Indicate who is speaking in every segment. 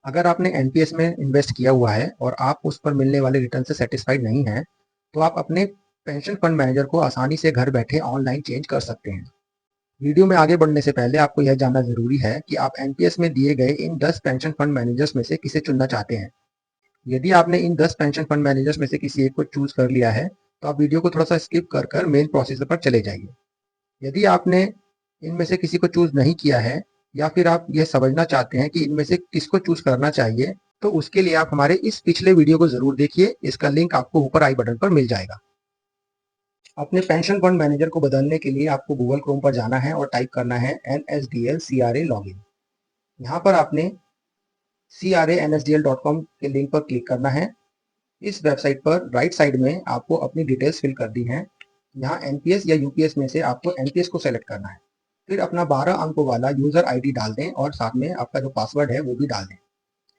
Speaker 1: अगर आपने एनपीएस में इन्वेस्ट किया हुआ है और आप उस पर मिलने वाले रिटर्न से सेटिस्फाइड नहीं हैं, तो आप अपने पेंशन फंड मैनेजर को आसानी से घर बैठे ऑनलाइन चेंज कर सकते हैं। वीडियो में आगे बढ़ने से पहले आपको यह जानना जरूरी है कि आप एनपीएस में दिए गए इन 10 पेंशन फंड मैनेजर्स में से किसे चुनना चाहते हैं। यदि आपने इन 10 पेंशन फंड मैनेजर्स में से किसी एक को चूज कर लिया है, तो आप वीडियो को थोड़ा सा स्किप कर मेन प्रोसीजर पर चले जाइए। यदि आपने इनमें से किसी को चूज नहीं किया है या फिर आप यह समझना चाहते हैं कि इनमें से किसको चूज करना चाहिए, तो उसके लिए आप हमारे इस पिछले वीडियो को जरूर देखिए। इसका लिंक आपको ऊपर आई बटन पर मिल जाएगा। अपने पेंशन फंड मैनेजर को बदलने के लिए आपको गूगल क्रोम पर जाना है और टाइप करना है NSDL CRA लॉगिन। यहाँ पर आपने CRANSDL.com के लिंक पर क्लिक करना है। इस वेबसाइट पर राइट साइड में आपको अपनी डिटेल्स फिल कर दी हैं। यहाँ एनपीएस या यूपीएस में से आपको एनपीएस को सेलेक्ट करना है। फिर अपना 12 अंकों वाला यूजर आईडी डाल दें और साथ में आपका जो पासवर्ड है वो भी डाल दें।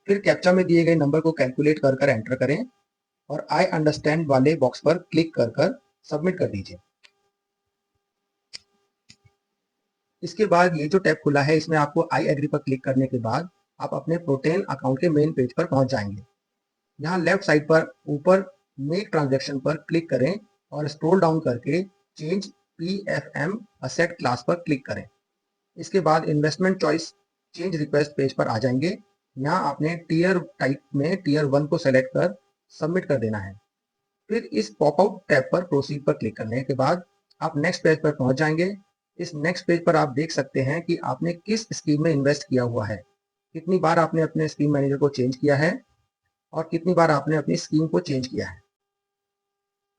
Speaker 1: फिर कैप्चा में दिए गए नंबर को कैलकुलेट कर एंटर करें और आई अंडरस्टैंड वाले बॉक्स पर क्लिक कर सबमिट कर दीजिए। इसके बाद ये जो टैब खुला है, इसमें आपको आई एग्री पर क्लिक करने के बाद आप अपने प्रोटेन अकाउंट के मेन पेज पर पहुंच जाएंगे। यहाँ लेफ्ट साइड पर ऊपर मेक ट्रांजैक्शन पर क्लिक करें और स्क्रॉल डाउन करके चेंज पीएफएम असेट क्लास पर क्लिक करें। इसके बाद investment choice change request page पर आ जाएंगे। यहाँ आपने टीयर टाइप में टीयर 1 को सेलेक्ट कर सबमिट कर देना है। फिर इस पॉपआउट टैब पर प्रोसीड पर क्लिक करने के बाद आप नेक्स्ट पेज पर पहुंच जाएंगे। इस नेक्स्ट पेज पर आप देख सकते हैं कि आपने किस स्कीम में इन्वेस्ट किया हुआ है, कितनी बार आपने अपने स्कीम मैनेजर को चेंज किया है और कितनी बार आपने अपनी स्कीम को चेंज किया है।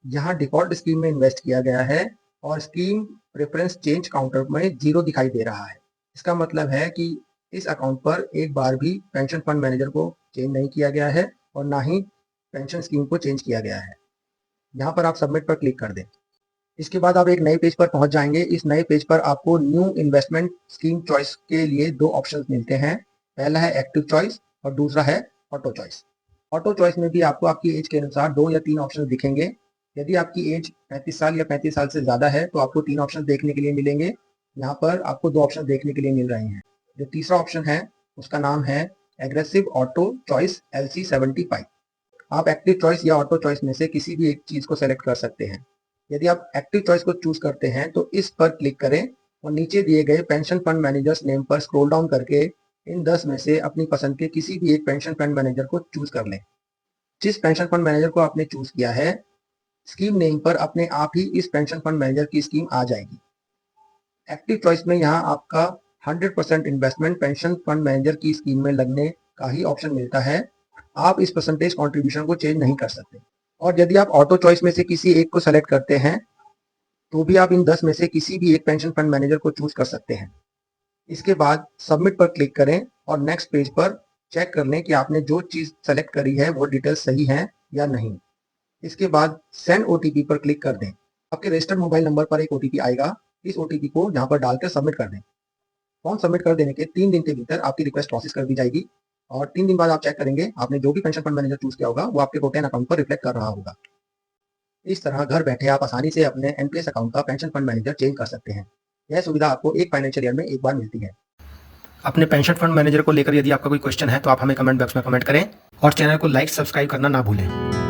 Speaker 1: यहाँ डिफॉल्ट स्कीम में इन्वेस्ट किया गया है और स्कीम प्रेफरेंस चेंज काउंटर में 0 दिखाई दे रहा है। इसका मतलब है कि इस अकाउंट पर एक बार भी पेंशन फंड मैनेजर को चेंज नहीं किया गया है और ना ही पेंशन स्कीम को चेंज किया गया है। यहाँ पर आप सबमिट पर क्लिक कर दें। इसके बाद आप एक नए पेज पर पहुंच जाएंगे। इस नए पेज पर आपको न्यू इन्वेस्टमेंट स्कीम चॉइस के लिए 2 ऑप्शंस मिलते हैं। पहला है एक्टिव चॉइस और दूसरा है ऑटो चॉइस। ऑटो चॉइस में भी आपको आपकी एज के अनुसार 2 या 3 ऑप्शन दिखेंगे। यदि आपकी एज 35 साल या 35 साल से ज्यादा है तो आपको 3 ऑप्शन देखने के लिए मिलेंगे। यहाँ पर आपको 2 ऑप्शन देखने के लिए मिल रहे हैं। जो तीसरा ऑप्शन है उसका नाम है एग्रेसिव ऑटो चॉइस LC75। आप एक्टिव चॉइस या ऑटो चॉइस में से किसी भी एक चीज को सेलेक्ट कर सकते हैं। यदि आप एक्टिव चॉइस को चूज करते हैं तो इस पर क्लिक करें और नीचे दिए गए पेंशन फंड मैनेजर्स नेम पर स्क्रॉल डाउन करके इन 10 में से अपनी पसंद के किसी भी एक पेंशन फंड मैनेजर को चूज कर लें। जिस पेंशन फंड मैनेजर को आपने चूज किया है, स्कीम नेम पर अपने आप ही इस पेंशन फंड मैनेजर की स्कीम आ जाएगी। एक्टिव चॉइस में यहाँ आपका 100% इन्वेस्टमेंट पेंशन फंड मैनेजर की स्कीम में लगने का ही ऑप्शन मिलता है। आप इस परसेंटेज कॉन्ट्रीब्यूशन को चेंज नहीं कर सकते। और यदि आप ऑटो चॉइस में से किसी एक को सेलेक्ट करते हैं तो भी आप इन 10 में से किसी भी एक पेंशन फंड मैनेजर को चूज कर सकते हैं। इसके बाद सबमिट पर क्लिक करें और नेक्स्ट पेज पर चेक कर लें कि आपने जो चीज सेलेक्ट करी है वो डिटेल्स सही हैं या नहीं। इसके बाद सेंड ओटीपी पर क्लिक कर दें। आपके रजिस्टर्ड मोबाइल नंबर पर एक ओटीपी आएगा। इस ओटीपी को यहाँ पर डालकर सबमिट कर दें। फॉर्म सबमिट कर देने के 3 दिन के भीतर आपकी रिक्वेस्ट प्रोसेस कर दी जाएगी और 3 दिन बाद आप चेक करेंगे आपने जो भी पेंशन फंड मैनेजर चूज किया होगा वो आपके प्रोटेन अकाउंट पर रिफ्लेक्ट कर रहा होगा। इस तरह घर बैठे आप आसानी से अपने एनपीएस अकाउंट का पेंशन फंड मैनेजर चेंज कर सकते हैं। यह सुविधा आपको एक फाइनेंशियल ईयर में एक बार मिलती है।
Speaker 2: अपने पेंशन फंड मैनेजर को लेकर यदि आपका कोई क्वेश्चन है तो आप हमें कमेंट बॉक्स में कमेंट करें और चैनल को लाइक सब्सक्राइब करना ना भूलें।